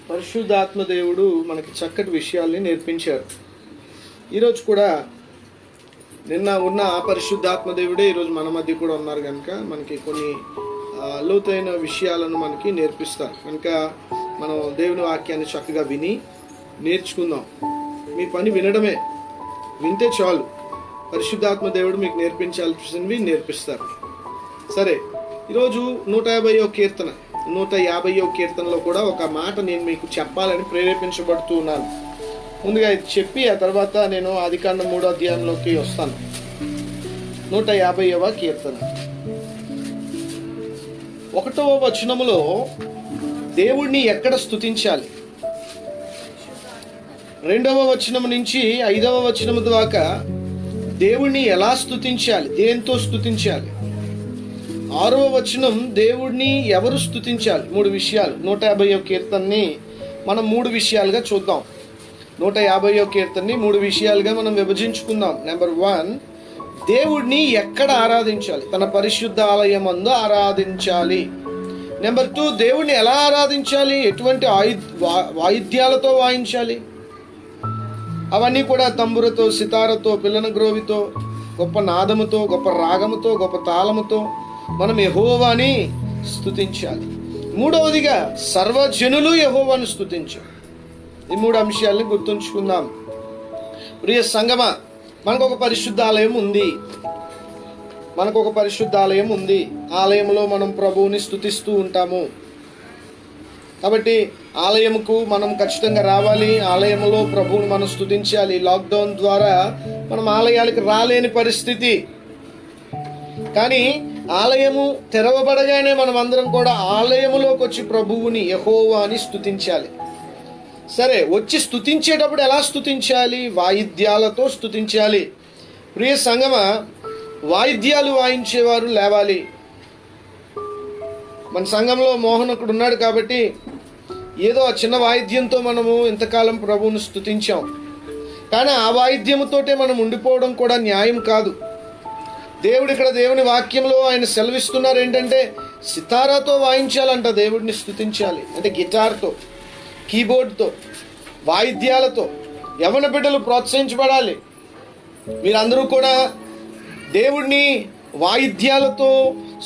పరిశుద్ధాత్మ దేవుడు మనకి చక్కటి విషయాల్ని నేర్పించారు. ఈరోజు కూడా నిన్న ఉన్న ఆ పరిశుద్ధాత్మ దేవుడే ఈరోజు మన మధ్య కూడా ఉన్నారు కనుక మనకి కొన్ని లోతైన విషయాలను మనకి నేర్పిస్తారు. కనుక మనం దేవుని వాక్యాన్ని చక్కగా విని నేర్చుకుందాం. మీ పని వినడమే, వింటే చాలు. పరిశుద్ధాత్మ దేవుడు మీకు నేర్పించాల్సినవి నేర్పిస్తారు. సరే, ఈరోజు 150వ కీర్తన 150వ కీర్తనలో కూడా ఒక మాట నేను మీకు చెప్పాలని ప్రేరేపించబడుతూ ఉన్నాను. ముందుగా ఇది చెప్పి ఆ తర్వాత నేను ఆదికాండం 3వ అధ్యాయంలోకి వస్తాను. 150వ కీర్తన 1వ వచనములో దేవుణ్ణి ఎక్కడ స్తుతించాలి, 2వ వచనం నుంచి 5వ వచనము దాకా దేవుణ్ణి ఎలా స్తుతించాలి, దేంతో స్తుతించాలి, 6వ వచనం దేవుడిని ఎవరు స్తుతించాలి. 3 విషయాలు 150వ కీర్తనని మనం 3 విషయాలుగా చూద్దాం. 150వ కీర్తనని 3 విషయాలుగా మనం విభజించుకుందాం. నెంబర్ 1, దేవుడిని ఎక్కడ ఆరాధించాలి, తన పరిశుద్ధ ఆలయమందు ఆరాధించాలి. నెంబర్ 2, దేవుడిని ఎలా ఆరాధించాలి, ఎటువంటి వాయిద్యాలతో వాయించాలి. అవన్నీ కూడా తంబురతో, సితారతో, పిల్లన గ్రోవితో, గొప్ప నాదముతో, గొప్ప రాగముతో, గొప్ప తాళముతో మనం యెహోవాని స్తుతించాలి. 3వదిగా సర్వజనులు యెహోవాను స్తుతించాలి. ఈ 3 అంశాలని గుర్తుంచుకుందాం. ప్రియ సంగమా, మనకు ఒక పరిశుద్ధాలయం ఉంది. ఆలయంలో మనం ప్రభువుని స్తుతిస్తూ ఉంటాము. కాబట్టి ఆలయముకు మనం ఖచ్చితంగా రావాలి. ఆలయంలో ప్రభువుని మనం స్తుతించాలి. లాక్డౌన్ ద్వారా మనం ఆలయాలకు రాలేని పరిస్థితి. కానీ ఆలయము తెరవబడగానే మనం అందరం కూడా ఆలయములోకి వచ్చి ప్రభువుని యెహోవాని స్తుతించాలి. సరే, వచ్చి స్తుతించేటప్పుడు ఎలా స్తుతించాలి? వాయిద్యాలతో స్తుతించాలి. ప్రియ సంగమ, వాయిద్యాలు వాయించేవారు లేవాలి. మన సంఘంలో మోహన్ ఒకడు ఉన్నాడు కాబట్టి ఏదో ఆ చిన్న వాయిద్యంతో మనము ఇంతకాలం ప్రభువును స్తుతించాం. కానీ ఆ వాయిద్యముతోటే మనం ఉండిపోవడం కూడా న్యాయం కాదు. దేవుడు ఇక్కడ దేవుని వాక్యంలో ఆయన సెలవిస్తున్నారు ఏంటంటే సితారాతో వాయించాలంట, దేవుడిని స్తుతించాలి అంటే గిటార్తో, కీబోర్డ్తో, వాయిద్యాలతో. యవన బిడ్డలు ప్రోత్సహించబడాలి. మీరందరూ కూడా దేవుడిని వాయిద్యాలతో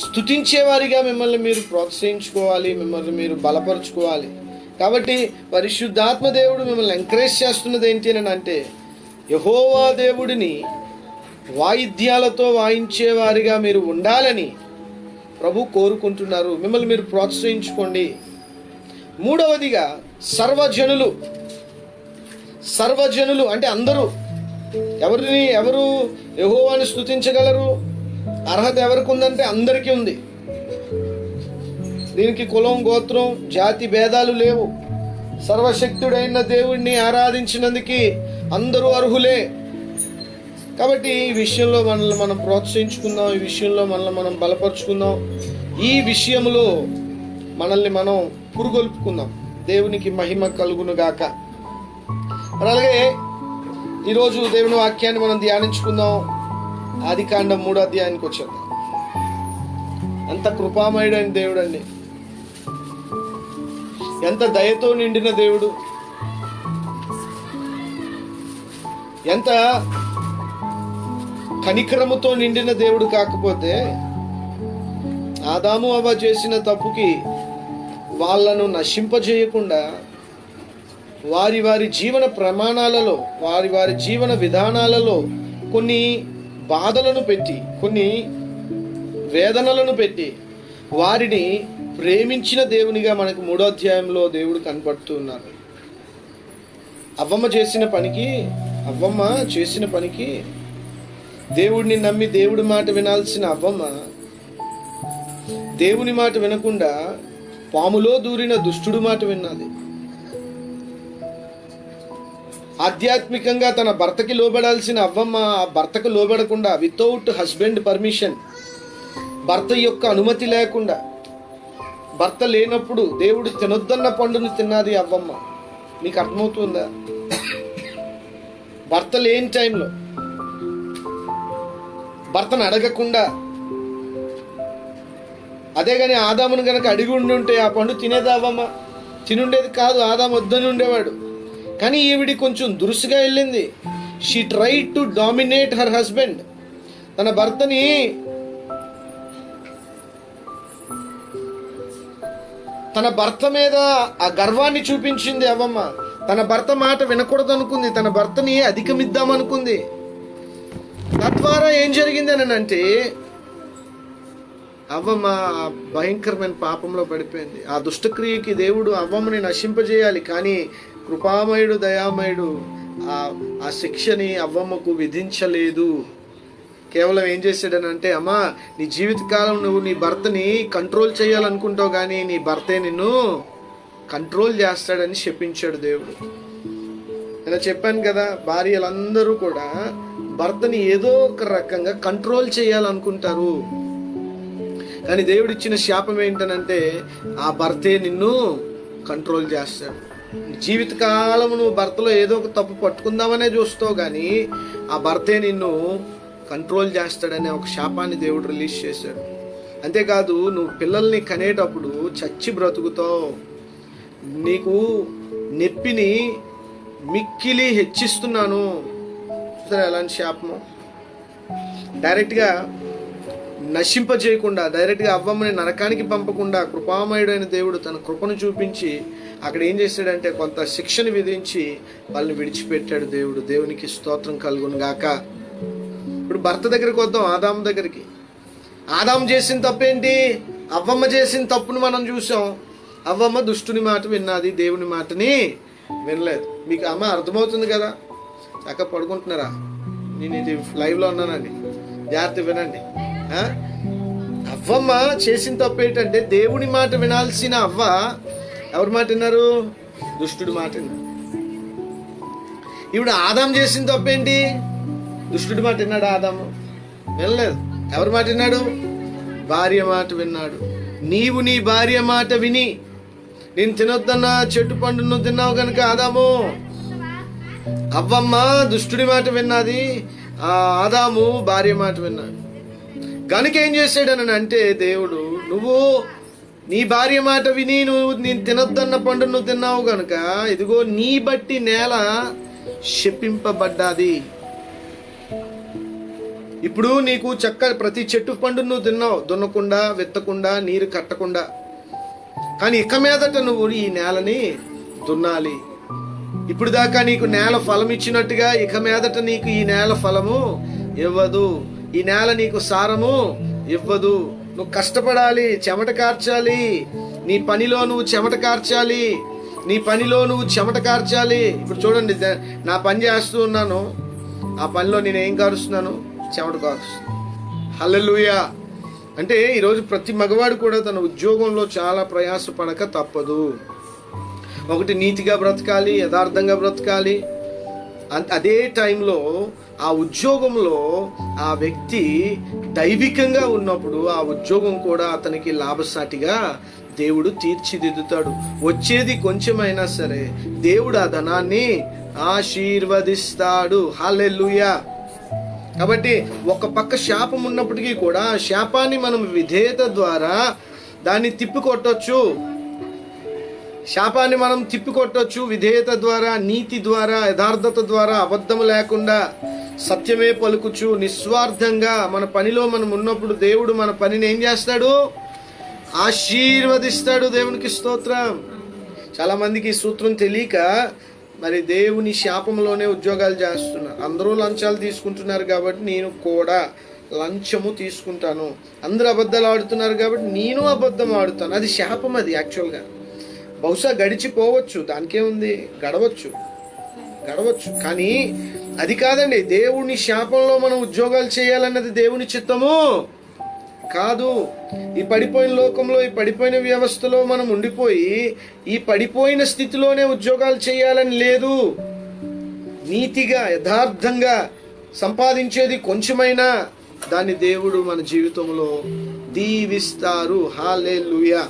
స్తుతించేవారిగా మిమ్మల్ని మీరు ప్రోత్సహించుకోవాలి, మిమ్మల్ని మీరు బలపరుచుకోవాలి. కాబట్టి పరిశుద్ధాత్మ దేవుడు మిమ్మల్ని ఎంకరేజ్ చేస్తున్నది ఏంటి అని అంటే యెహోవా దేవుడిని వాయిద్యాలతో వాయించేవారిగా మీరు ఉండాలని ప్రభు కోరుకుంటున్నారు. మిమ్మల్ని మీరు ప్రోత్సహించుకోండి. 3వదిగా సర్వజనులు అంటే అందరూ. ఎవరు యెహోవాని స్తుతించగలరు? అర్హత ఎవరికి ఉందంటే అందరికీ ఉంది. దీనికి కులం, గోత్రం, జాతి భేదాలు లేవు. సర్వశక్తుడైన దేవుణ్ణి ఆరాధించినందుకు అందరూ అర్హులే. కాబట్టి ఈ విషయంలో మనల్ని మనం ప్రోత్సహించుకుందాం, ఈ విషయంలో మనల్ని మనం బలపరుచుకుందాం, ఈ విషయంలో మనల్ని మనం పురుగొల్పుకుందాం. దేవునికి మహిమ కలుగును గాక. అలాగే ఈరోజు దేవుని వాక్యాన్ని మనం ధ్యానించుకుందాం. ఆదికాండం 3వ అధ్యాయానికి వచ్చేద్దాం. ఎంత కృపామయుడైన దేవుడు అండి, ఎంత దయతో నిండిన దేవుడు, ఎంత కనికరముతో నిండిన దేవుడు. కాకపోతే ఆదాము అవ్వ చేసిన తప్పుకి వాళ్ళను నశింపజేయకుండా వారి జీవన ప్రమాణాలలో, వారి జీవన విధానాలలో కొన్ని బాధలను పెట్టి, కొన్ని వేదనలను పెట్టి వారిని ప్రేమించిన దేవునిగా మనకు 3వ అధ్యాయంలో దేవుడు కనపడుతూ ఉన్నారు. అవ్వమ్మ చేసిన పనికి దేవుడిని నమ్మి దేవుడి మాట వినాల్సిన అవ్వమ్మ దేవుని మాట వినకుండా పాములో దూరిన దుష్టుడు మాట విన్నది. ఆధ్యాత్మికంగా తన భర్తకి లోబడాల్సిన అవ్వమ్మ ఆ భర్తకు లోబడకుండా, వితౌట్ హస్బెండ్ పర్మిషన్, భర్త యొక్క అనుమతి లేకుండా, భర్త లేనప్పుడు దేవుడు తినొద్దన్న పండును తిన్నది అవ్వమ్మ. నీకు అర్థమవుతుందా? భర్త లేని టైంలో భర్తను అడగకుండా, అదే కానీ ఆదామును గనక అడిగి ఉండి ఉంటే ఆ పండు తినేదావమ్మ? తినుండేది కాదు, ఆదాం వద్దని ఉండేవాడు. కానీ ఈవిడి కొంచెం దురుసుగా వెళ్ళింది. She try to dominate her husband. తన భర్తని తన భర్త మీద ఆ గర్వాన్ని చూపించింది అవ్వమ్మ. తన భర్త మాట వినకూడదు అనుకుంది, తన భర్తని అధిగమిద్దామనుకుంది. తద్వారా ఏం జరిగింది అని అంటే అవ్వమ్మ భయంకరమైన పాపంలో పడిపోయింది. ఆ దుష్టక్రియకి దేవుడు అవ్వమ్మని నశింపజేయాలి, కానీ కృపామయుడు దయామయుడు ఆ శిక్షని అవ్వమ్మకు విధించలేదు. కేవలం ఏం చేశాడనంటే, అమ్మా నీ జీవితకాలం నువ్వు నీ భర్తని కంట్రోల్ చేయాలనుకుంటావు, కానీ నీ భర్తే నిన్ను కంట్రోల్ చేస్తాడని చెప్పించాడు దేవుడు. ఇలా చెప్పాను కదా, భార్యలందరూ కూడా భర్తని ఏదో ఒక రకంగా కంట్రోల్ చేయాలనుకుంటారు. కానీ దేవుడు ఇచ్చిన శాపం ఏంటనంటే, ఆ భర్తే నిన్ను కంట్రోల్ చేస్తాడు. జీవితకాలం నువ్వు భర్తలో ఏదో ఒక తప్పు పట్టుకుందామనే చూస్తావు, కానీ ఆ భర్తే నిన్ను కంట్రోల్ చేస్తాడనే ఒక శాపాన్ని దేవుడు రిలీజ్ చేశాడు. అంతేకాదు, నువ్వు పిల్లల్ని కనేటప్పుడు చచ్చి బ్రతుకుతావు. నీకు నొప్పిని మిక్కిలి హెచ్చిస్తున్నాను. సరే, అలాంటి శాపము డైరెక్ట్గా నశింపజేయకుండా, డైరెక్ట్గా అవ్వమ్మని నరకానికి పంపకుండా కృపామయుడైన దేవుడు తన కృపను చూపించి అక్కడ ఏం చేశాడంటే కొంత శిక్షను విధించి వాళ్ళని విడిచిపెట్టాడు దేవుడు. దేవునికి స్తోత్రం కలుగును గాక. ఇప్పుడు భర్త దగ్గరికి వద్దాం, ఆదాం దగ్గరికి. ఆదాం చేసిన తప్పేంటి? అవ్వమ్మ చేసిన తప్పును మనం చూసాం. అవ్వమ్మ దుష్టుని మాట విన్నది, దేవుని మాటని వినలేదు. మీకు అమ్మ అర్థమవుతుంది కదా? చక్కగా పడుకుంటున్నారా? నేను ఇది లైవ్లో ఉన్నానండి, జాగ్రత్త వినండి. అవ్వమ్మ చేసిన తప్పు ఏంటంటే దేవుని మాట వినాల్సిన అవ్వ ఎవరి మాట విన్నారు? దుష్టుడి మాట విన్నారు. ఇప్పుడు ఆదాం చేసిన తప్పేంటి? దుష్టుడి మాట విన్నాడు ఆదాము? వినలేదు. ఎవరి మాట విన్నాడు? భార్య మాట విన్నాడు. నీవు నీ భార్య మాట విని నేను తినొద్దన్న చెట్టు పండును తిన్నావు కనుక ఆదాము, అవ్వమ్మ దుష్టుడి మాట విన్నది, ఆదాము భార్య మాట విన్నాడు. కనుక ఏం చేశాడని అంటే దేవుడు, నువ్వు నీ భార్య మాట విని నేను తినొద్దన్న పండు నువ్వు తిన్నావు కనుక ఇదిగో నీ బట్టి నేల శపింపబడ్డాది. ఇప్పుడు నీకు ప్రతి చెట్టు పండు నువ్వు తిన్నావు, దున్నకుండా, విత్తకుండా, నీరు కట్టకుండా. కానీ ఇక మీదట నువ్వు ఈ నేలని దున్నాలి. ఇప్పుడు దాకా నీకు నేల ఫలం ఇచ్చినట్టుగా ఇక మీదట నీకు ఈ నేల ఫలము ఇవ్వదు. ఈ నేల నీకు సారము ఇవ్వదు. నువ్వు కష్టపడాలి, చెమట కార్చాలి. నీ పనిలో నువ్వు చెమట కార్చాలి. నీ పనిలో నువ్వు చెమట కార్చాలి. ఇప్పుడు చూడండి, నా పని చేస్తూ ఉన్నాను, ఆ పనిలో నేను ఏం కారుస్తున్నాను? చెమట కారుస్తున్నాను. హల్లెలూయా. అంటే ఈరోజు ప్రతి మగవాడు కూడా తన ఉద్యోగంలో చాలా ప్రయాసపడక తప్పదు. ఒకటి నీతిగా బ్రతకాలి, యథార్థంగా బ్రతకాలి. అదే టైంలో ఆ ఉద్యోగంలో ఆ వ్యక్తి దైవికంగా ఉన్నప్పుడు ఆ ఉద్యోగం కూడా అతనికి లాభసాటిగా దేవుడు తీర్చిదిద్దుతాడు. వచ్చేది కొంచెమైనా సరే దేవుడు ఆ ధనాన్ని ఆశీర్వదిస్తాడు. హల్లెలూయా. కాబట్టి ఒక పక్క శాపం ఉన్నప్పటికీ కూడా ఆ శాపాన్ని మనం విధేయత ద్వారా దాన్ని తిప్పికొట్టొచ్చు. శాపాన్ని మనం తిప్పికొట్టొచ్చు విధేయత ద్వారా, నీతి ద్వారా, యథార్థత ద్వారా, అబద్ధము లేకుండా సత్యమే పలుకుచు నిస్వార్థంగా మన పనిలో మనం ఉన్నప్పుడు దేవుడు మన పనిని ఏం చేస్తాడు? ఆశీర్వదిస్తాడు. దేవునికి స్తోత్రం. చాలా మందికి ఈ సూత్రం తెలియక మరి దేవుని శాపంలోనే ఉద్యోగాలు చేస్తున్నారు. అందరూ లంచాలు తీసుకుంటున్నారు కాబట్టి నేను కూడా లంచము తీసుకుంటాను. అందరూ అబద్ధాలు ఆడుతున్నారు కాబట్టి నేను అబద్ధం ఆడుతాను. అది శాపం. అది యాక్చువల్గా బహుశా గడిచిపోవచ్చు, దానికేముంది, గడవచ్చు. కానీ అది కాదండి. దేవుని శాపంలో మనం ఉద్యోగాలు చేయాలన్నది దేవుని చిత్తము కాదు. ఈ పడిపోయిన లోకంలో, ఈ పడిపోయిన వ్యవస్థలో మనం ఉండిపోయి ఈ పడిపోయిన స్థితిలోనే ఉద్యోగాలు చేయాలని లేదు. నీతిగా, యథార్థంగా సంపాదించేది కొంచెమైనా దాన్ని దేవుడు మన జీవితంలో దీవిస్తారు. హల్లెలూయా.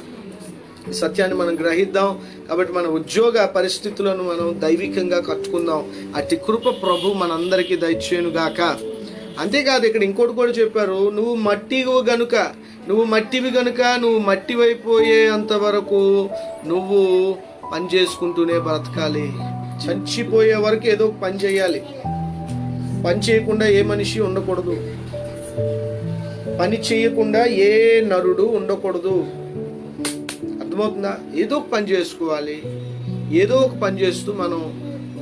ఈ సత్యాన్ని మనం గ్రహిద్దాం. కాబట్టి మన ఉద్యోగ పరిస్థితులను మనం దైవికంగా కట్టుకుందాం. అట్టి కృప ప్రభు మనందరికీ దయచేయునుగాక. అంతేకాదు, ఇక్కడ ఇంకోటి కూడా చెప్పారు, నువ్వు మట్టివి గనుక నువ్వు మట్టివైపోయే అంతవరకు నువ్వు పని చేసుకుంటూనే బ్రతకాలి. చచ్చిపోయే వరకు ఏదో ఒక పని చేయాలి. పని చేయకుండా ఏ మనిషి ఉండకూడదు. పని చేయకుండా ఏ నరుడు ఉండకూడదు. అర్థమవుతుందా? ఏదో ఒక పని చేసుకోవాలి. ఏదో ఒక పని చేస్తూ మనం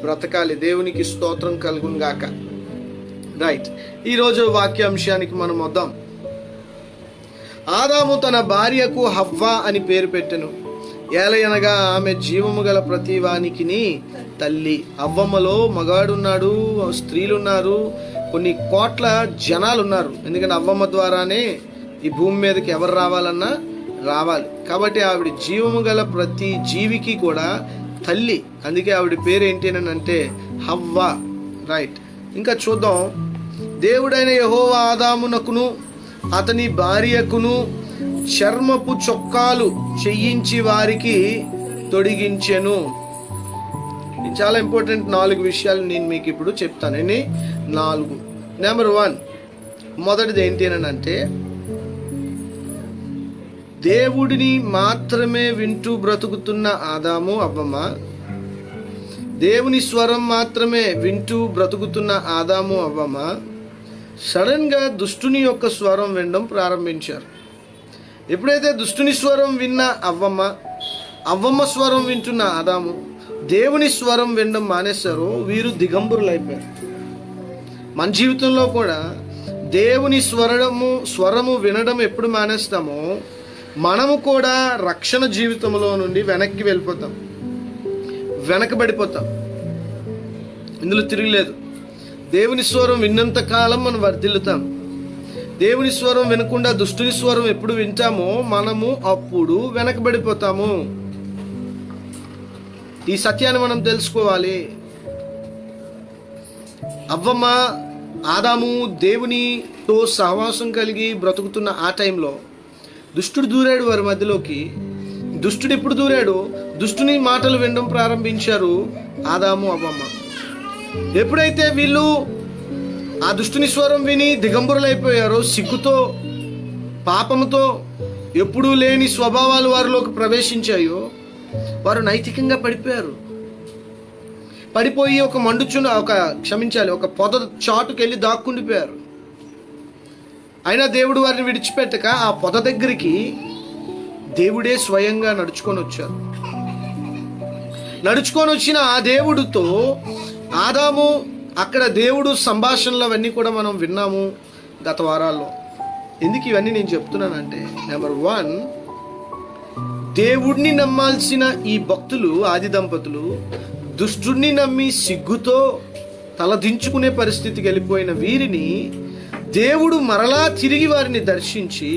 బ్రతకాలి. దేవునికి స్తోత్రం కలుగును గాక. రైట్, ఈరోజు వాక్యాంశానికి మనం వద్దాం. ఆదాము తన భార్యకు హవ్వ అని పేరు పెట్టెను, ఏలయనగా ఆమె జీవము గల ప్రతి వానికిని తల్లి. అవ్వమ్మలో మగాడున్నాడు, స్త్రీలున్నారు, కొన్ని కోట్ల జనాలు ఉన్నారు. ఎందుకంటే అవ్వమ్మ ద్వారానే ఈ భూమి మీదకి ఎవరు రావాలన్నా రావాలి. కాబట్టి ఆవిడ జీవము గల ప్రతి జీవికి కూడా తల్లి. అందుకే ఆవిడ పేరు ఏంటి అని అంటే హవ్వ. రైట్, ఇంకా చూద్దాం. దేవుడైన యెహోవా ఆదామునకును అతని భార్యకును చర్మపు చొక్కాలు చేయించి వారికి తొడిగించెను. చాలా ఇంపార్టెంట్ 4 విషయాలు నేను మీకు ఇప్పుడు చెప్తాను. 4. నెంబర్ 1, మొదటిది ఏంటి అని అంటే దేవుడిని మాత్రమే వింటూ బ్రతుకుతున్న ఆదాము అవ్వమ్మ, దేవుని స్వరం మాత్రమే వింటూ బ్రతుకుతున్న ఆదాము అవ్వమ్మ సడన్ గా దుష్టుని యొక్క స్వరం వినడం ప్రారంభించారు. ఎప్పుడైతే దుష్టుని స్వరం విన్న అవ్వమ్మ స్వరం వింటున్న ఆదాము దేవుని స్వరం వినడం మానేశారో వీరు దిగంబరులు అయిపోయారు. మన జీవితంలో కూడా దేవుని స్వరము వినడం ఎప్పుడు మానేస్తామో మనము కూడా రక్షణ జీవితంలో నుండి వెనక్కి వెళ్ళిపోతాం, వెనకబడిపోతాం. ఇందులో తిరగలేదు. దేవుని స్వరం విన్నంత కాలం మనం వర్ధిల్లుతాం. దేవుని స్వరం వినకుండా దుష్టుని స్వరం ఎప్పుడు వింటామో మనము అప్పుడు వెనకబడిపోతాము. ఈ సత్యాన్ని మనం తెలుసుకోవాలి. అవ్వమ్మ ఆదాము దేవునితో సహవాసం కలిగి బ్రతుకుతున్న ఆ టైంలో దుష్టుడు దూరాడు వారి మధ్యలోకి. దుష్టుడు ఎప్పుడు దూరాడు? దుష్టుని మాటలు వినడం ప్రారంభించారు ఆదాము అవ్వమ్మ. ఎప్పుడైతే వీళ్ళు ఆ దుష్టుని స్వరం విని దిగంబరులైపోయారో, సిగ్గుతో పాపముతో ఎప్పుడూ లేని స్వభావాలు వారిలోకి ప్రవేశించాయో వారు నైతికంగా పడిపోయారు. పడిపోయి ఒక పొద చాటుకెళ్ళి దాక్కుండిపోయారు. అయినా దేవుడు వారిని విడిచిపెట్టక ఆ పొద దగ్గరికి దేవుడే స్వయంగా నడుచుకొని వచ్చారు. నడుచుకొని వచ్చిన ఆ దేవుడితో ఆదాము అక్కడ దేవుడు సంభాషణలు అవన్నీ కూడా మనం విన్నాము గత వారాల్లో. ఎందుకు ఇవన్నీ నేను చెప్తున్నానంటే, నెంబర్ 1, దేవుడిని నమ్మాల్సిన ఈ భక్తులు, ఆది దంపతులు దుష్టుడిని నమ్మి సిగ్గుతో తలదించుకునే పరిస్థితికి వెళ్ళిపోయిన వీరిని దేవుడు మరలా తిరిగి వారిని దర్శించి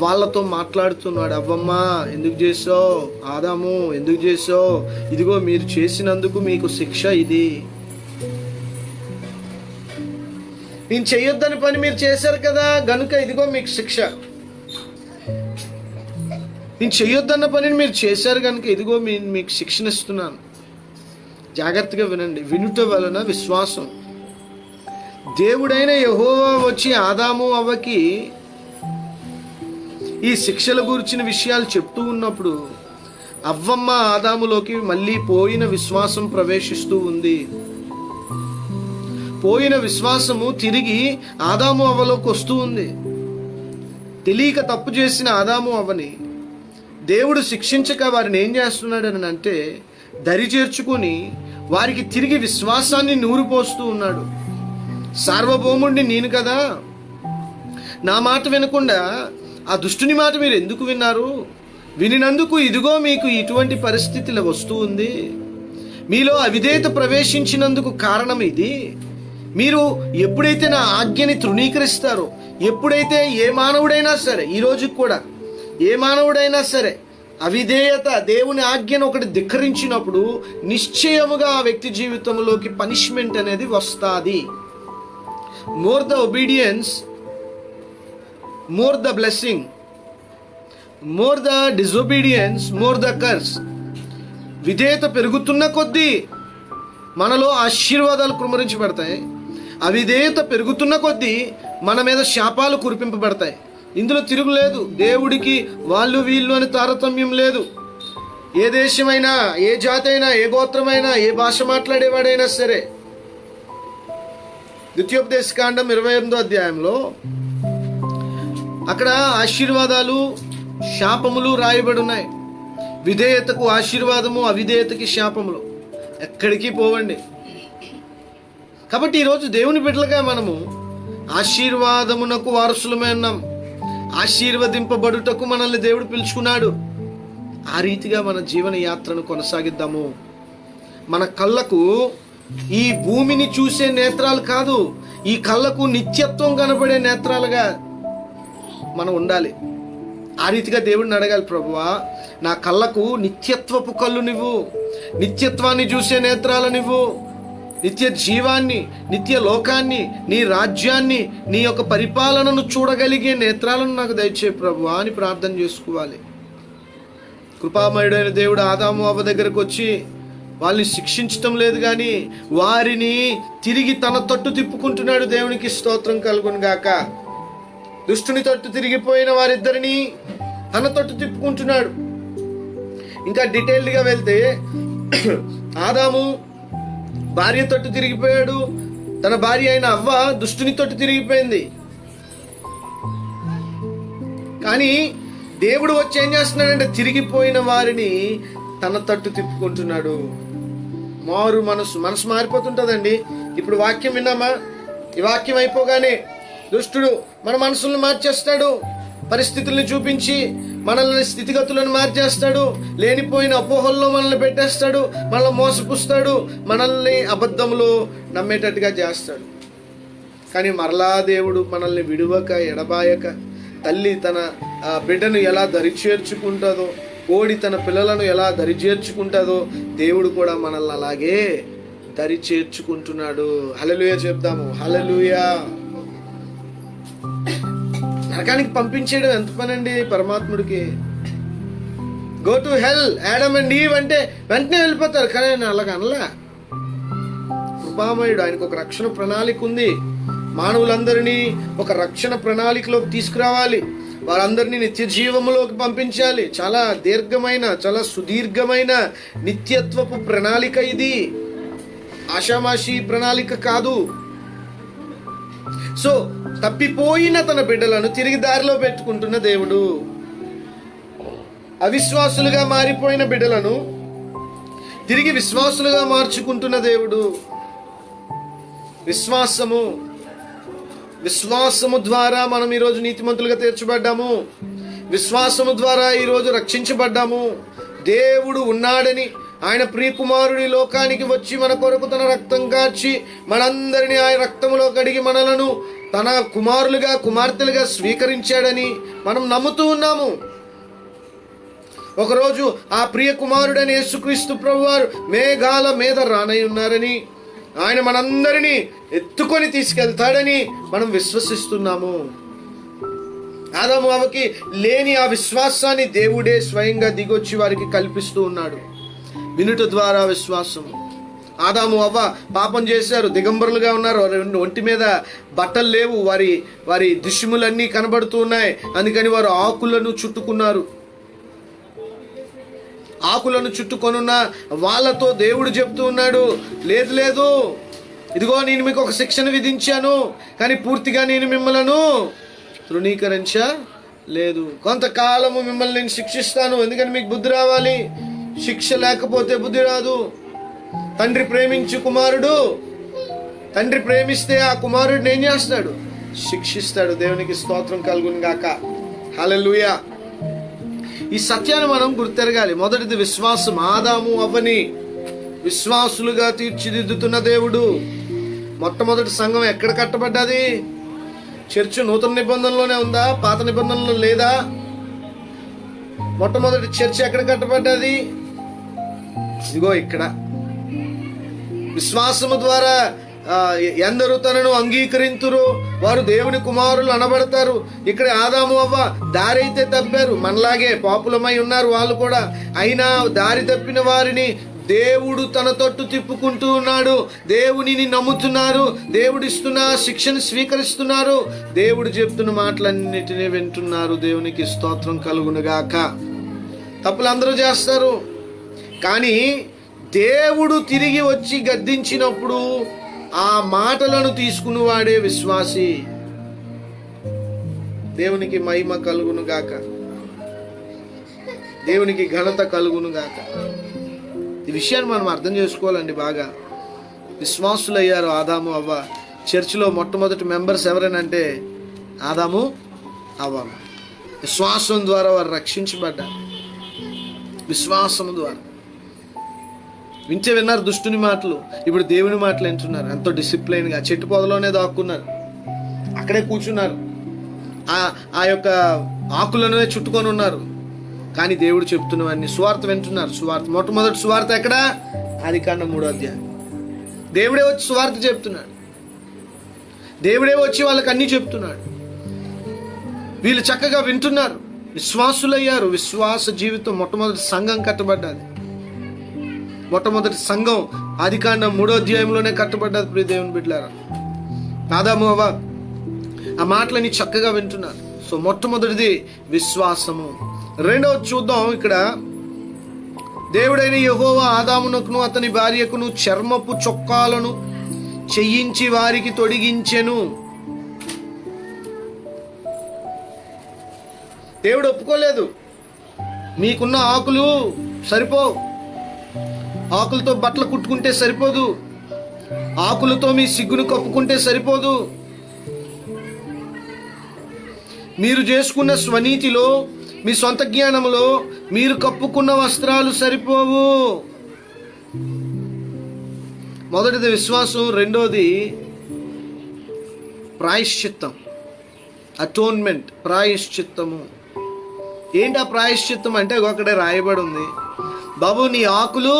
వాళ్ళతో మాట్లాడుతున్నాడు. అవ్వమ్మ ఎందుకు చేసావు? ఆదాము ఎందుకు చేసావు? ఇదిగో మీరు చేసినందుకు మీకు శిక్ష ఇది. నేను చేయొద్దని పని మీరు చేశారు కదా, గనుక ఇదిగో మీకు శిక్ష. నేను చేయొద్దన్న పనిని మీరు చేశారు కనుక ఇదిగో మీకు శిక్షణ ఇస్తున్నాను. జాగ్రత్తగా వినండి. వినుట వలన విశ్వాసం. దేవుడైన యెహోవా వచ్చి ఆదాము అవ్వకి ఈ శిక్షల గురించిన విషయాలు చెప్తూ ఉన్నప్పుడు అవ్వమ్మ ఆదాములోకి మళ్ళీ పోయిన విశ్వాసం ప్రవేశిస్తూ ఉంది. పోయిన విశ్వాసము తిరిగి ఆదాము అవ్వలోకి వస్తూ ఉంది. తెలియక తప్పు చేసిన ఆదాము అవ్వని దేవుడు శిక్షించక వారిని ఏం చేస్తున్నాడు అని అంటే దరి చేర్చుకొని వారికి తిరిగి విశ్వాసాన్ని నూరిపోస్తూ ఉన్నాడు. సార్వభౌముడిని నేను కదా, నా మాట వినకుండా ఆ దుష్టుని మాట మీరు ఎందుకు విన్నారు? వినినందుకు ఇదిగో మీకు ఇటువంటి పరిస్థితులు వస్తూ ఉంది. మీలో అవిధేయత ప్రవేశించినందుకు కారణం ఇది. మీరు ఎప్పుడైతే నా ఆజ్ఞని తృణీకరిస్తారో, ఎప్పుడైతే ఏ మానవుడైనా సరే, ఈ రోజుకి కూడా ఏ మానవుడైనా సరే అవిధేయత, దేవుని ఆజ్ఞను ఒకటి ధిక్కరించినప్పుడు నిశ్చయముగా ఆ వ్యక్తి జీవితంలోకి పనిష్మెంట్ అనేది వస్తుంది. More the obedience, more the blessing, more the disobedience, more the curse. విధేయత పెరుగుతున్న కొద్దీ మనలో ఆశీర్వాదాలు కుమ్మరించబడతాయి. అవిధేయత పెరుగుతున్న కొద్దీ మన మీద శాపాలు కురిపింపబడతాయి. ఇందులో తిరుగులేదు. దేవుడికి వాళ్ళు వీళ్ళు అని తారతమ్యం లేదు. ఏ దేశమైనా, ఏ జాతి అయినా, ఏ గోత్రమైనా, ఏ భాష మాట్లాడేవాడైనా సరే, ద్వితీయోపదేశకాండం 28వ అధ్యాయంలో అక్కడ ఆశీర్వాదాలు, శాపములు రాయబడి ఉన్నాయి. విధేయతకు ఆశీర్వాదము, అవిధేయతకి శాపములు. ఎక్కడికి పోవండి. కాబట్టి ఈరోజు దేవుని బిడ్డలుగా మనము ఆశీర్వాదమునకు వారసులమే ఉన్నాం. ఆశీర్వదింపబడుటకు మనల్ని దేవుడు పిలుచుకున్నాడు. ఆ రీతిగా మన జీవన యాత్రను కొనసాగిద్దాము. మన కళ్ళకు ఈ భూమిని చూసే నేత్రాలు కాదు, ఈ కళ్ళకు నిత్యత్వం కనబడే నేత్రాలుగా మనం ఉండాలి. ఆ రీతిగా దేవుడిని అడగాలి, ప్రభువా నా కళ్ళకు నిత్యత్వపు కళ్ళు నివ్వు, నిత్యత్వాన్ని చూసే నేత్రాలు నివ్వు, నిత్య జీవాన్ని, నిత్య లోకాన్ని, నీ రాజ్యాన్ని, నీ యొక్క పరిపాలనను చూడగలిగే నేత్రాలను నాకు దయచే ప్రభువా అని ప్రార్థన చేసుకోవాలి. కృపామయుడైన దేవుడు ఆదాము అవ్వ దగ్గరకు వచ్చి వాళ్ళని శిక్షించటం లేదు, కానీ వారిని తిరిగి తన తట్టు తిప్పుకుంటున్నాడు. దేవునికి స్తోత్రం కలుగును గాక. దుష్టుని తట్టు తిరిగిపోయిన వారిద్దరిని తన తట్టు తిప్పుకుంటున్నాడు. ఇంకా డీటెయిల్డ్గా వెళ్తే ఆదాము భార్య తట్టు తిరిగిపోయాడు, తన భార్య అయిన అవ్వ దుష్టుని తట్టు తిరిగిపోయింది. కానీ దేవుడు వచ్చి ఏం చేస్తున్నాడంటే తిరిగిపోయిన వారిని తన తట్టు తిప్పుకుంటున్నాడు. మారు మనసు మారిపోతుంటుందండి. ఇప్పుడు వాక్యం విన్నామా? ఈ వాక్యం అయిపోగానే దుష్టుడు మన మనసులను మార్చేస్తాడు, పరిస్థితులను చూపించి మనల్ని, స్థితిగతులను మార్చేస్తాడు, లేనిపోయిన అపోహల్లో మనల్ని పెట్టేస్తాడు, మనల్ని మోసపుస్తాడు, మనల్ని అబద్ధంలో నమ్మేటట్టుగా చేస్తాడు. కానీ మరలా దేవుడు మనల్ని విడువక ఎడబాయక, తల్లి తన బిడ్డను ఎలా దరిచేర్చుకుంటుందో, కోడి తన పిల్లలను ఎలా దరిచేర్చుకుంటుందో, దేవుడు కూడా మనల్ని అలాగే దరిచేర్చుకుంటున్నాడు. హల్లెలూయా చెప్దాము. హల్లెలూయా. నరకానికి పంపించేయడం ఎంత పని అండి పరమాత్ముడికి. Go to hell Adam and Eve అంటే వెంటనే వెళ్ళిపోతారు. కానీ ఆయన అలాగ అనలా. కృపామయుడు, ఆయనకు ఒక రక్షణ ప్రణాళిక ఉంది. మానవులందరినీ ఒక రక్షణ ప్రణాళికలోకి తీసుకురావాలి, వారందరినీ నిత్య జీవములోకి పంపించాలి. చాలా దీర్ఘమైన, చాలా సుదీర్ఘమైన నిత్యత్వపు ప్రణాళిక ఇది. ఆషామాషి ప్రణాళిక కాదు. సో తప్పిపోయిన తన బిడ్డలను తిరిగి దారిలో పెట్టుకుంటున్న దేవుడు, అవిశ్వాసులుగా మారిపోయిన బిడ్డలను తిరిగి విశ్వాసులుగా మార్చుకుంటున్న దేవుడు. విశ్వాసము ద్వారా మనం ఈరోజు నీతిమంతులుగా తీర్చబడ్డాము. విశ్వాసము ద్వారా ఈరోజు రక్షించబడ్డాము. దేవుడు ఉన్నాడని, ఆయన ప్రియకుమారుడి లోకానికి వచ్చి మన కొరకు తన రక్తం కార్చి మనందరినీ ఆయన రక్తములో కడిగి మనలను తన కుమారులుగా, కుమార్తెలుగా స్వీకరించాడని మనం నమ్ముతూ ఉన్నాము. ఒకరోజు ఆ ప్రియ కుమారుడని యేసుక్రీస్తు ప్రభువారు మేఘాల మీద రానై ఉన్నారని, ఆయన మనందరినీ ఎత్తుకొని తీసుకెళ్తాడని మనం విశ్వసిస్తున్నాము. ఆదాము అవ్వకి లేని ఆ విశ్వాసాన్ని దేవుడే స్వయంగా దిగొచ్చి వారికి కల్పిస్తూ ఉన్నాడు. వినుట ద్వారా విశ్వాసం. ఆదాము అవ్వ పాపం చేశారు, దిగంబరులుగా ఉన్నారు, ఒంటి మీద బట్టలు లేవు, వారి దుష్ములన్నీ కనబడుతూ ఉన్నాయి. అందుకని వారు ఆకులను చుట్టుకున్నారు. ఆకులను చుట్టుకొనున్న వాళ్ళతో దేవుడు చెప్తూ ఉన్నాడు, లేదు లేదు, ఇదిగో నేను మీకు ఒక శిక్షను విధించాను, కానీ పూర్తిగా నేను మిమ్మలను తృణీకరించలేదు. కొంతకాలము మిమ్మల్ని నేను శిక్షిస్తాను, ఎందుకని మీకు బుద్ధి రావాలి. శిక్ష లేకపోతే బుద్ధి రాదు. తండ్రి ప్రేమించు కుమారుడు, తండ్రి ప్రేమిస్తే ఆ కుమారుడిని ఏం చేస్తాడు? శిక్షిస్తాడు. దేవునికి స్తోత్రం కలుగును గాక. హల్లెలూయా. ఈ సత్యాన్ని మనం గుర్తెరగాలి. మొదటిది విశ్వాసం. ఆదాము అవ్వని విశ్వాసులుగా తీర్చిదిద్దుతున్న దేవుడు. మొట్టమొదటి సంఘం ఎక్కడ కట్టబడ్డది? చర్చ్ నూతన నిబంధనలోనే ఉందా? పాత నిబంధనలో లేదా? మొట్టమొదటి చర్చ్ ఎక్కడ కట్టబడ్డది? ఇదిగో ఇక్కడ. విశ్వాసము ద్వారా ఎందరు తనను అంగీకరింతురు వారు దేవుని కుమారులు అనబడతారు. ఇక్కడ ఆదాము అవ్వ దారి అయితే తప్పారు, మనలాగే పాపులమై ఉన్నారు వాళ్ళు కూడా. అయినా దారి తప్పిన వారిని దేవుడు తన తట్టు తిప్పుకుంటూ ఉన్నాడు. దేవునిని నమ్ముతున్నారు, దేవుడు ఇస్తున్న శిక్షను స్వీకరిస్తున్నారు, దేవుడు చెప్తున్న మాటలన్నిటినీ వింటున్నారు. దేవునికి స్తోత్రం కలుగునుగాక. తప్పులు అందరూ చేస్తారు, కానీ దేవుడు తిరిగి వచ్చి గద్దించినప్పుడు ఆ మాటలను తీసుకునివాడే విశ్వాసి. దేవునికి మహిమ కలుగును గాక, దేవునికి ఘనత కలుగును గాక. ఈ విషయాన్ని మనం అర్థం చేసుకోవాలండి. బాగా విశ్వాసులు అయ్యారు ఆదాము అవ్వ. చర్చిలో మొట్టమొదటి మెంబర్స్ ఎవరైనంటే ఆదాము అవ్వ. విశ్వాసం ద్వారా వారు రక్షించబడ్డారు. విశ్వాసం ద్వారా విన్నారు దుష్టుని మాటలు, ఇప్పుడు దేవుని మాటలు వింటున్నారు. ఎంతో డిసిప్లైన్గా చెట్టు పొదలోనే దాక్కున్నారు, అక్కడే కూర్చున్నారు, ఆ యొక్క ఆకులనే చుట్టుకొని ఉన్నారు. కానీ దేవుడు చెప్తున్నవన్నీ సువార్త వింటున్నారు. సువార్త మొట్టమొదటి సువార్త ఎక్కడ? ఆదికాండం 3వ అధ్యాయం. దేవుడే వచ్చి సువార్త చెప్తున్నాడు. దేవుడే వచ్చి వాళ్ళకి అన్నీ చెప్తున్నాడు. వీళ్ళు చక్కగా వింటున్నారు, విశ్వాసులయ్యారు. విశ్వాస జీవితం మొట్టమొదటి సంఘం కట్టబడ్డది. మొట్టమొదటి సంఘం ఆదికాండం 3వ అధ్యాయంలోనే కట్టబడ్డది. ప్రియ దేవుని బిడ్డలారా, ఆదాము అవ్వ ఆ మాటలని చక్కగా వింటున్నారు. సో మొట్టమొదటిది విశ్వాసము. రెండవది చూద్దాం. ఇక్కడ దేవుడైన యెహోవా ఆదామునకును అతని భార్యకును చర్మపు చొక్కాలను చెయ్యించి వారికి తొడిగించెను. దేవుడు ఒప్పుకోలేదు. మీకున్న ఆకులు సరిపోవు, ఆకులతో బట్టలు కుట్టుకుంటే సరిపోదు, ఆకులతో మీ సిగ్గును కప్పుకుంటే సరిపోదు, మీరు చేసుకున్న స్వనీతిలో మీ సొంత జ్ఞానంలో మీరు కప్పుకున్న వస్త్రాలు సరిపోవు. మొదటిది విశ్వాసం, రెండోది ప్రాయశ్చిత్తం, అటోన్మెంట్, ప్రాయశ్చిత్తము. ఏంటి ఆ ప్రాయశ్చిత్తం అంటే ఒకటే రాయబడి ఉంది, బాబు నీ ఆకులు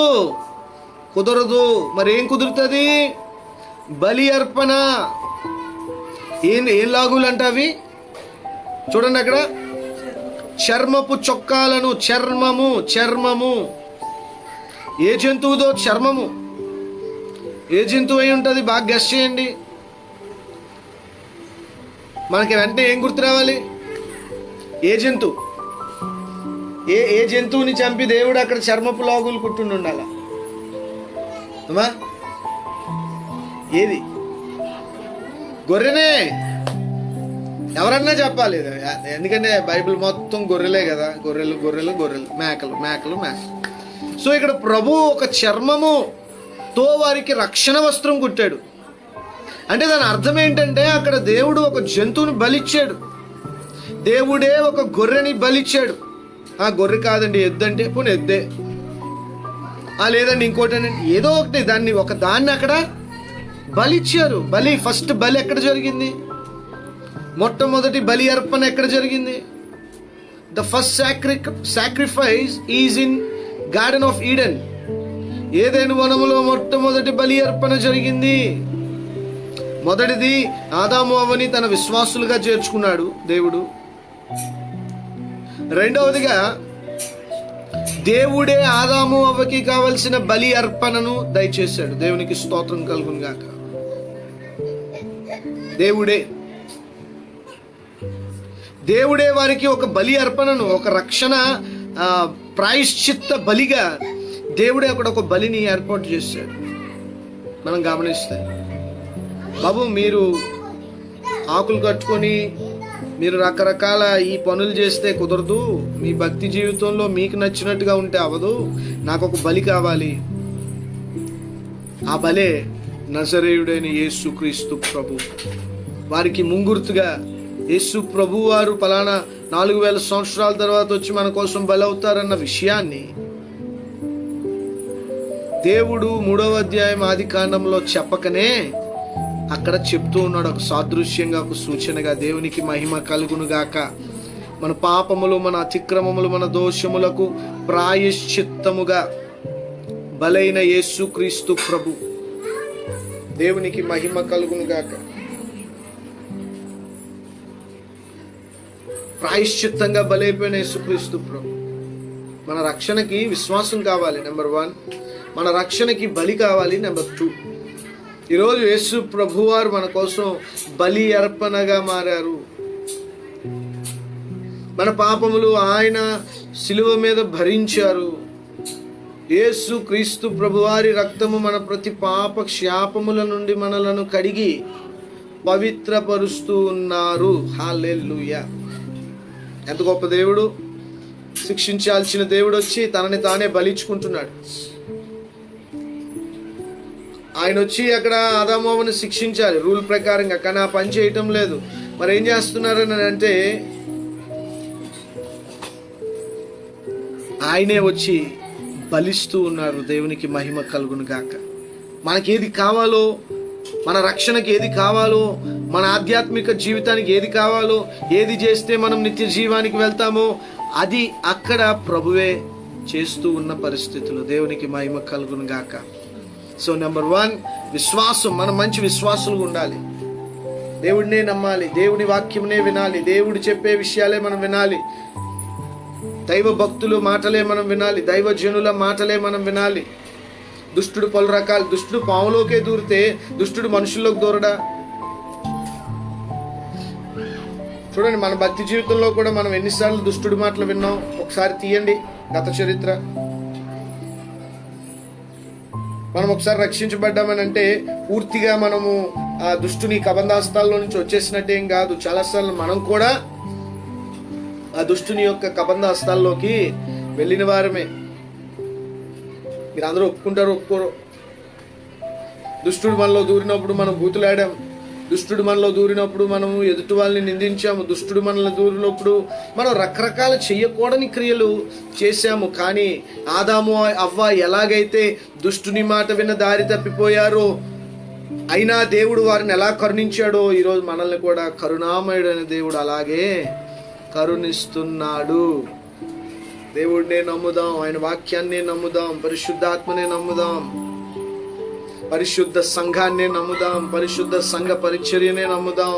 కుదరదు, మరేం కుదురుతుంది? బలి అర్పణ. ఏం లాగులు అంటే అవి చూడండి అక్కడ, చర్మపు చొక్కాలను. చర్మము ఏ జంతువుదో చర్మము. ఏ జంతువు అయి ఉంటుంది? బాగా గెస్ చేయండి. మనకి వెంటనే ఏం గుర్తు రావాలి? ఏ జంతువు? ఏ జంతువుని చంపి దేవుడు అక్కడ చర్మపు లాగులు కుట్టుండి ఉండాల? అమ్మా ఏది? గొర్రెనే. ఎవరన్నా చెప్పాలి, ఎందుకంటే బైబిల్ మొత్తం గొర్రెలే కదా. గొర్రెలు, మేకలు. సో ఇక్కడ ప్రభు ఒక చర్మముతో వారికి రక్షణ వస్త్రం కుట్టాడు. అంటే దాని అర్థం ఏంటంటే అక్కడ దేవుడు ఒక జంతువుని బలిచ్చాడు. దేవుడే ఒక గొర్రెని బలిచ్చాడు. ఆ గొర్రె కాదండి, ఎద్దంటే పోనీ ఎద్దే, లేదండి ఇంకోటి, ఏదో ఒకటి దాన్ని అక్కడ బలిచ్చారు. ఫస్ట్ బలి ఎక్కడ జరిగింది? మొట్టమొదటి బలి అర్పణ ఎక్కడ జరిగింది? The first sacrifice is in garden of Eden. ఏదైనా వనములో మొట్టమొదటి బలి అర్పణ జరిగింది. మొదటిది ఆదాము అవ్వని తన విశ్వాసులుగా చేర్చుకున్నాడు దేవుడు. రెండవదిగా దేవుడే ఆదాము అవ్వకి కావలసిన బలి అర్పణను దయచేశాడు. దేవునికి స్తోత్రం కలుగును గాక. దేవుడే వారికి ఒక బలి అర్పణను, ఒక రక్షణ ప్రాయశ్చిత్త బలిగా దేవుడే అక్కడ ఒక బలిని ఏర్పాటు చేశాడు. మనం గమనిస్తే, బాబు మీరు ఆకులు కట్టుకొని మీరు రకరకాల ఈ పనులు చేస్తే కుదరదు, మీ భక్తి జీవితంలో మీకు నచ్చినట్టుగా ఉంటే అవ్వదు, నాకు ఒక బలి కావాలి. ఆ బలే నజరేయుడైన యేసు క్రీస్తు ప్రభు. వారికి ముంగుర్తుగా యేసు ప్రభు వారు పలానా 4000 సంవత్సరాల తర్వాత వచ్చి మన కోసం బలి అవుతారన్న విషయాన్ని దేవుడు 3వ అధ్యాయం ఆదికాండంలో చెప్పకనే అక్కడ చెప్తూ ఉన్నాడు. ఒక సాదృశ్యంగా, ఒక సూచనగా. దేవునికి మహిమ కలుగును గాక. మన పాపములు, మన అతిక్రమములు, మన దోషములకు ప్రాయశ్చిత్తముగా బలైన యేసు క్రీస్తు ప్రభు. దేవునికి మహిమ కలుగును గాక. ప్రాయశ్చిత్తంగా బలైపోయిన యేసుక్రీస్తు ప్రభు. మన రక్షణకి విశ్వాసం కావాలి, నెంబర్ 1. మన రక్షణకి బలి కావాలి, నెంబర్ 2. ఈరోజు యేసు ప్రభువారు మన కోసం బలి అర్పణగా మారారు. మన పాపములు ఆయన శిలువ మీద భరించారు. యేసు క్రీస్తు ప్రభువారి రక్తము మన ప్రతి పాప శాపముల నుండి మనలను కడిగి పవిత్రపరుస్తూ ఉన్నారు. హల్లెలూయా. ఎంత గొప్ప దేవుడు! శిక్షించాల్సిన దేవుడు వచ్చి తనని తానే బలిచ్చుకుంటున్నాడు. ఆయన వచ్చి అక్కడ ఆదాము అవ్వను శిక్షించాలి రూల్ ప్రకారంగా, కానీ ఆ పని చేయటం లేదు. మరి ఏం చేస్తున్నారని అంటే ఆయనే వచ్చి బలిస్తూ ఉన్నారు. దేవునికి మహిమ కలుగును గాక. మనకి ఏది కావాలో, మన రక్షణకి ఏది కావాలో, మన ఆధ్యాత్మిక జీవితానికి ఏది కావాలో, ఏది చేస్తే మనం నిత్య జీవానికి వెళ్తామో అది అక్కడ ప్రభువే చేస్తూ ఉన్న పరిస్థితులు. దేవునికి మహిమ కలుగును గాక. సో నెంబర్ 1, విశ్వాసం. మనం మంచి విశ్వాసులుగా ఉండాలి. దేవుడినే నమ్మాలి, దేవుడి వాక్యంనే వినాలి, దేవుడు చెప్పే విషయాలే మనం వినాలి, దైవ భక్తులు మాటలే మనం వినాలి, దైవజనుల మాటలే మనం వినాలి. దుష్టుడు పలు రకాలు. దుష్టుడు పాములోకే దూరితే దుష్టుడు మనుషుల్లోకి దూరడా? చూడండి, మన భక్తి జీవితంలో కూడా మనం ఎన్నిసార్లు దుష్టుడి మాటలు విన్నాం ఒకసారి తీయండి గత చరిత్ర. మనం ఒకసారి రక్షించబడ్డామని అంటే పూర్తిగా మనము ఆ దుష్టుని కబంధాస్తాల్లో నుంచి వచ్చేసినట్టేం కాదు. చాలాసార్లు మనం కూడా ఆ దుష్టుని యొక్క కబంధ హస్తాల్లోకి వెళ్ళిన వారమే. మీరు అందరూ ఒప్పుకుంటారు ఒప్పుకోరు? దుష్టుడు మనలో దూరినప్పుడు మనం బూతులాడాం, దుష్టుడు మనలో దూరినప్పుడు మనం ఎదుటి వాళ్ళని నిందించాము, దుష్టుడు మనలో దూరినప్పుడు మనం రకరకాల చెయ్యకూడని క్రియలు చేశాము. కానీ ఆదాము అవ్వ ఎలాగైతే దుష్టుని మాట విన్న దారి తప్పిపోయారో, అయినా దేవుడు వారిని ఎలా కరుణించాడో ఈరోజు మనల్ని కూడా కరుణామయుడైన దేవుడు అలాగే కరుణిస్తున్నాడు. దేవుడినే నమ్ముదాం, ఆయన వాక్యాన్నే నమ్ముదాం, పరిశుద్ధాత్మనే నమ్ముదాం, పరిశుద్ధ సంఘాన్నే నమ్ముదాం, పరిశుద్ధ సంఘ పరిచర్యనే నమ్ముదాం.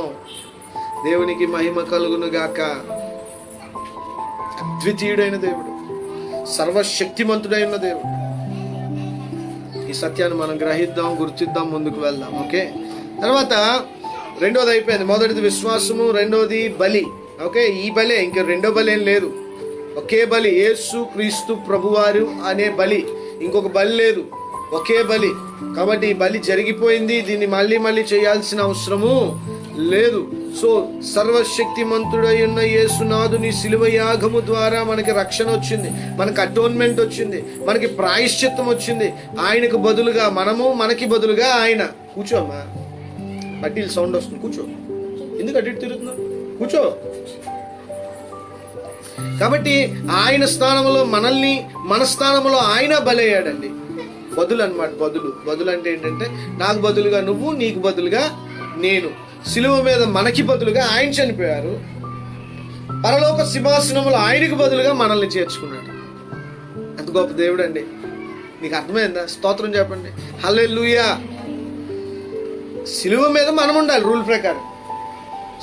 దేవునికి మహిమ కలుగును గాక. అద్వితీయుడైన దేవుడు, సర్వశక్తిమంతుడైన దేవుడు. ఈ సత్యాన్ని మనం గ్రహిద్దాం, గుర్తిద్దాం, ముందుకు వెళ్దాం. ఓకే, తర్వాత రెండోది అయిపోయింది. మొదటిది విశ్వాసము, రెండోది బలి. ఓకే, ఈ బలే, ఇంకా రెండో బలి ఏం లేదు. ఒకే బలి, యేసు క్రీస్తు ప్రభువారు అనే బలి. ఇంకొక బలి లేదు, ఒకే బలి. కాబట్టి ఈ బలి జరిగిపోయింది, దీన్ని మళ్ళీ చేయాల్సిన అవసరము లేదు. సో సర్వశక్తిమంతుడై ఉన్న యేసునాథుని శిలువ యాగము ద్వారా మనకి రక్షణ వచ్చింది, మనకి అటోన్మెంట్ వచ్చింది, మనకి ప్రాయశ్చిత్తం వచ్చింది. ఆయనకు బదులుగా మనము, మనకి బదులుగా ఆయన. కూర్చోమ్మా, పట్టీలు సౌండ్ వస్తుంది, కూర్చో. ఎందుకు అటు ఇటు తిరుగుతున్నావు? కూర్చో. కాబట్టి ఆయన స్థానంలో మనల్ని, మన స్థానంలో ఆయన బలయ్యాడండి. బదులు అన్నమాట. బదులు అంటే ఏంటంటే నాకు బదులుగా నువ్వు, నీకు బదులుగా నేను. శిలువ మీద మనకి బదులుగా ఆయన చనిపోయారు. పరలోక సింహాసనములో ఆయనకు బదులుగా మనల్ని చేర్చుకున్నాడు. ఎంత గొప్ప దేవుడు అండి. నీకు అర్థమైందా? స్తోత్రం చెప్పండి. హల్లెలూయా. శిలువ మీద మనం ఉండాలి రూల్ ప్రకారం.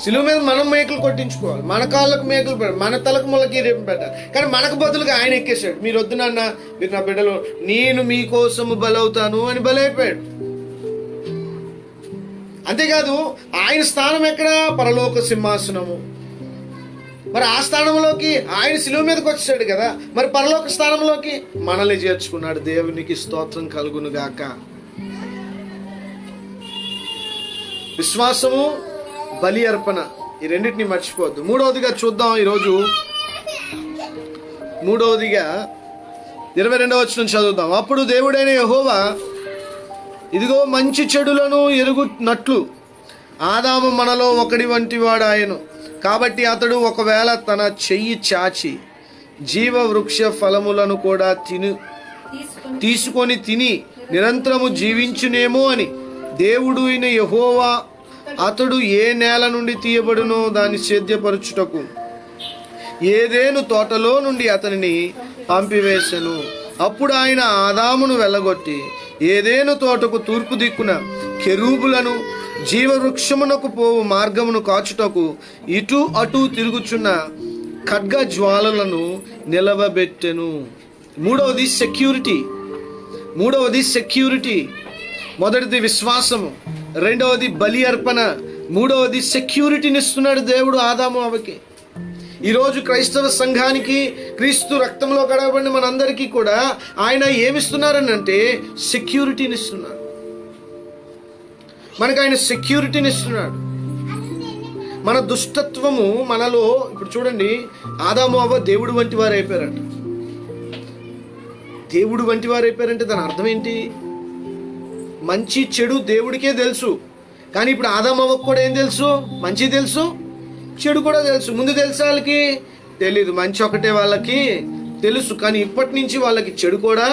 శిలువ మీద మనం మేకలు కొట్టించుకోవాలి, మన కాళ్ళకు మేకలు పెట్టాలి, మన తలకు మొలకి పెట్టాలి. కానీ మనకు బదులుగా ఆయన ఎక్కేశాడు. మీరు వద్దు నాన్న, మీరు నా బిడ్డలు, నేను మీకోసము బలవుతాను అని బలైపోయాడు. అంతేకాదు ఆయన స్థానం ఎక్కడ? పరలోక సింహాసనము. మరి ఆ స్థానంలోకి ఆయన శిలువ మీదకి వచ్చాడు కదా, మరి పరలోక స్థానంలోకి మనల్ని చేర్చుకున్నాడు. దేవునికి స్తోత్రం కలుగును గాక. విశ్వాసము, బలి అర్పణ, ఈ రెండింటిని మర్చిపోవద్దు. మూడవదిగా చూద్దాం ఈరోజు. మూడవదిగా 22వ వచనం చదువుదాం. అప్పుడు దేవుడైన యెహోవా, ఇదిగో మంచి చెడులను ఎరుగునట్లు ఆదాము మనలో ఒకడి వంటి వాడాయను. కాబట్టి అతడు ఒకవేళ తన చెయ్యి చాచి జీవ వృక్ష ఫలములను కూడా తీసుకొని తిని నిరంతరము జీవించునేమో అని దేవుడు అయిన యెహోవా అతడు ఏ నేల నుండి తీయబడునో దాన్ని సేద్యపరచుటకు ఏదేను తోటలో నుండి అతనిని పంపివేసెను. అప్పుడు ఆయన ఆదామును వెళ్ళగొట్టి ఏదేను తోటకు తూర్పు దిక్కున కెరూబులను జీవవృక్షమునకు పోవు మార్గమును కాచుటకు ఇటు అటు తిరుగుచున్న ఖడ్గ జ్వాలలను నిలవబెట్టెను. మూడవది సెక్యూరిటీ. మొదటిది విశ్వాసము, రెండవది బలి అర్పణ, మూడవది సెక్యూరిటీని ఇస్తున్నాడు దేవుడు ఆదాము అవ్వకి. ఈరోజు క్రైస్తవ సంఘానికి, క్రీస్తు రక్తంలో కడగబడిన మనందరికీ కూడా ఆయన ఏమిస్తున్నారని అంటే సెక్యూరిటీని ఇస్తున్నారు. మనకు ఆయన సెక్యూరిటీని ఇస్తున్నాడు. మన దుష్టత్వము మనలో, ఇప్పుడు చూడండి, ఆదాము అవ్వ దేవుడు వంటి వారు అయిపోయారంట. దేవుడు వంటి వారు అయిపోయారంటే దాని అర్థం ఏంటి? మంచి చెడు దేవుడికే తెలుసు. కానీ ఇప్పుడు ఆదాము అవ్వకు కూడా ఏం తెలుసు? మంచి తెలుసు, చెడు కూడా తెలుసు. ముందు తెలిసే వాళ్ళకి తెలీదు, మంచి ఒకటే వాళ్ళకి తెలుసు. కానీ ఇప్పటి నుంచి వాళ్ళకి చెడు కూడా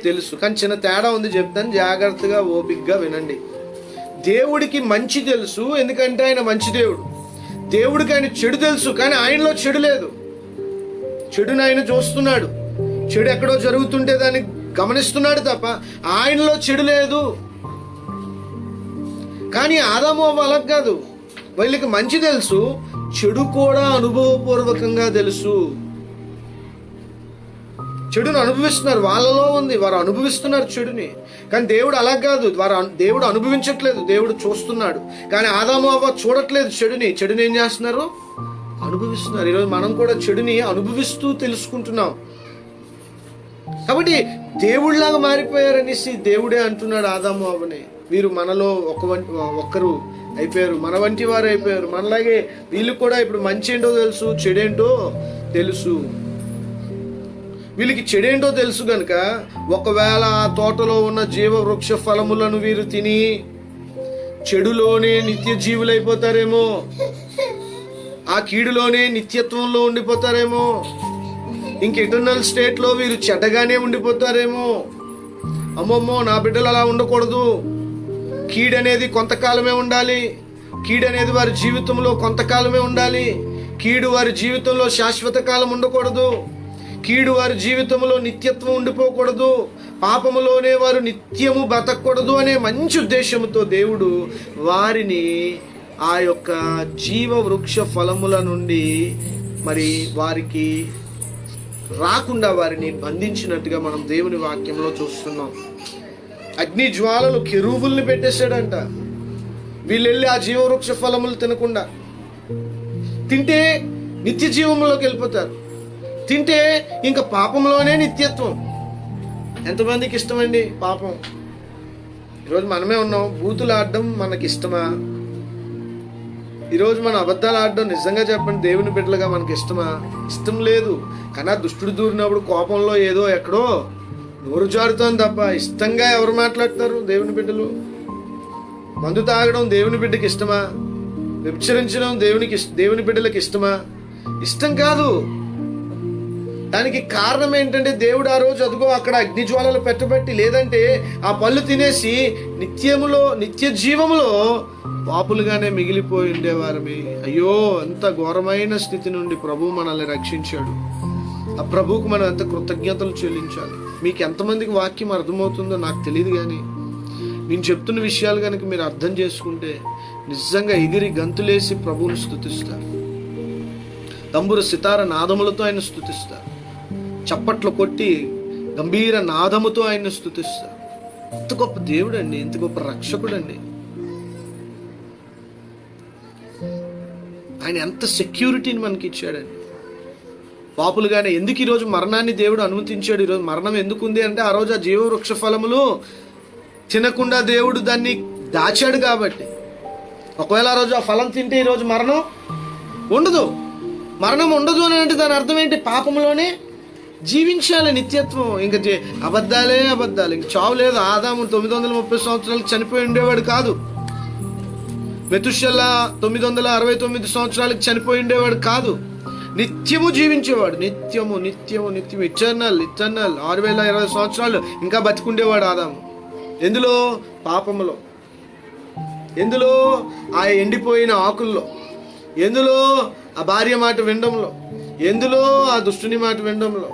తెలుసు. కానీ చిన్న తేడా ఉంది, చెప్తాను, జాగ్రత్తగా ఓపికగా వినండి. దేవుడికి మంచి తెలుసు, ఎందుకంటే ఆయన మంచి దేవుడు. దేవుడికి ఆయన చెడు తెలుసు, కానీ ఆయనలో చెడు లేదు. చెడుని ఆయన చూస్తున్నాడు. చెడు ఎక్కడో జరుగుతుంటే దాన్ని గమనిస్తున్నాడు తప్ప ఆయనలో చెడు లేదు. కానీ ఆదాము అవ్వ అలా కాదు. వీళ్ళకి మంచి తెలుసు, చెడు కూడా అనుభవపూర్వకంగా తెలుసు. చెడును అనుభవిస్తున్నారు, వాళ్ళలో ఉంది, వారు అనుభవిస్తున్నారు చెడుని. కానీ దేవుడు అలా కాదు, దేవుడు అనుభవించట్లేదు, దేవుడు చూస్తున్నాడు. కానీ ఆదాము అవ్వ చూడట్లేదు చెడుని ఏం చేస్తున్నారు? అనుభవిస్తున్నారు. ఈరోజు మనం కూడా చెడుని అనుభవిస్తూ తెలుసుకుంటున్నాం. కాబట్టి దేవుడిలాగా మారిపోయారనేసి దేవుడే అంటున్నాడు ఆదాము అవ్వని. వీరు మనలో ఒక్కరు అయిపోయారు, మన వంటి వారు అయిపోయారు. మనలాగే వీళ్ళు కూడా ఇప్పుడు మంచి ఏంటో తెలుసు, చెడేంటో తెలుసు. వీళ్ళకి చెడేంటో తెలుసు గనుక ఒకవేళ ఆ తోటలో ఉన్న జీవ వృక్ష ఫలములను వీరు తిని చెడులోనే నిత్య జీవులైపోతారేమో, ఆ కీడులోనే నిత్యత్వంలో ఉండిపోతారేమో, ఇంక ఎటర్నల్ స్టేట్ లో వీరు చెడ్డగానే ఉండిపోతారేమో. అమ్మమ్మో, నా బిడ్డలు అలా ఉండకూడదు. కీడనేది కొంతకాలమే ఉండాలి. కీడనేది వారి జీవితంలో కొంతకాలమే ఉండాలి. కీడు వారి జీవితంలో శాశ్వత కాలం ఉండకూడదు. కీడు వారి జీవితంలో నిత్యత్వం ఉండిపోకూడదు. పాపములోనే వారు నిత్యము బతకూడదు అనే మంచి ఉద్దేశంతో దేవుడు వారిని ఆ యొక్క జీవ వృక్ష ఫలముల నుండి మరి వారికి రాకుండా వారిని బంధించినట్టుగా మనం దేవుని వాక్యంలో చూస్తున్నాం. అగ్ని జ్వాలలు కెరూబుల్ని పెట్టేశాడంట. వీళ్ళు వెళ్ళి ఆ జీవవృక్ష ఫలములు తినకుండా, తింటే నిత్య జీవంలోకి వెళ్ళిపోతారు. తింటే ఇంకా పాపంలోనే నిత్యత్వం. ఎంతమందికి ఇష్టమండి పాపం? ఈరోజు మనమే ఉన్నాం. బూతులు ఆడడం మనకి ఇష్టమా? ఈరోజు మన అబద్ధాలు ఆడడం నిజంగా చెప్పండి దేవుని బిడ్డలుగా మనకి ఇష్టమా? ఇష్టం లేదు. కానీ దుష్టుడు దూరినప్పుడు కోపంలో ఏదో ఎక్కడో నోరు జారుతోంది తప్ప ఇష్టంగా ఎవరు మాట్లాడతారు? దేవుని బిడ్డలు. మందు తాగడం దేవుని బిడ్డకి ఇష్టమా? వ్యభిచరించడం దేవుని బిడ్డలకి ఇష్టమా? ఇష్టం కాదు. దానికి కారణం ఏంటంటే దేవుడు ఆ రోజు అదిగో అక్కడ అగ్నిజ్వాలలు పెట్టబట్టి, లేదంటే ఆ పళ్ళు తినేసి నిత్య జీవములో పాపులుగానే మిగిలిపోయి ఉండేవారమే. అయ్యో, అంత ఘోరమైన స్థితి నుండి ప్రభువు మనల్ని రక్షించాడు. ఆ ప్రభువుకు మనం ఎంత కృతజ్ఞతలు చెల్లించాలి. మీకు ఎంతమందికి వాక్యం అర్థమవుతుందో నాకు తెలియదు, కానీ నేను చెప్తున్న విషయాలు కనుక మీరు అర్థం చేసుకుంటే నిజంగా ఎగిరి గంతులేసి ప్రభువును స్తుతిస్తారు. తంబుర సితార నాదములతో ఆయన స్తుతిస్తారు. చప్పట్లు కొట్టి గంభీర నాదముతో ఆయన స్తుతిస్తారు. ఎంత గొప్ప దేవుడు అండి, ఎంత గొప్ప రక్షకుడు అండి. ఆయన ఎంత సెక్యూరిటీని మనకి ఇచ్చాడండి. పాపులుగానే ఎందుకు ఈరోజు మరణాన్ని దేవుడు అనుమతించాడు? ఈరోజు మరణం ఎందుకు ఉంది అంటే ఆ రోజు ఆ జీవవృక్ష ఫలములు తినకుండా దేవుడు దాన్ని దాచాడు కాబట్టి. ఒకవేళ ఆ రోజు ఆ ఫలం తింటే ఈరోజు మరణం ఉండదు. మరణం ఉండదు అని అంటే దాని అర్థం ఏంటి? పాపంలోనే జీవించాలి నిత్యత్వం. ఇంకా అబద్ధాలే అబద్ధాలు, ఇంక చావు లేదు. ఆదాము 930 సంవత్సరాలకు చనిపోయి ఉండేవాడు కాదు. మెతుషెల్లా 969 సంవత్సరాలకు చనిపోయి ఉండేవాడు కాదు. నిత్యము జీవించేవాడు. నిత్యము ఇటర్నల్ 6020 సంవత్సరాలు ఇంకా బతికుండేవాడు ఆదాము. ఎందులో? పాపములో. ఎందులో? ఆ ఎండిపోయిన ఆకుల్లో. ఎందులో? ఆ భార్య మాట వినడంలో. ఎందులో? ఆ దుష్టుని మాట వినడంలో.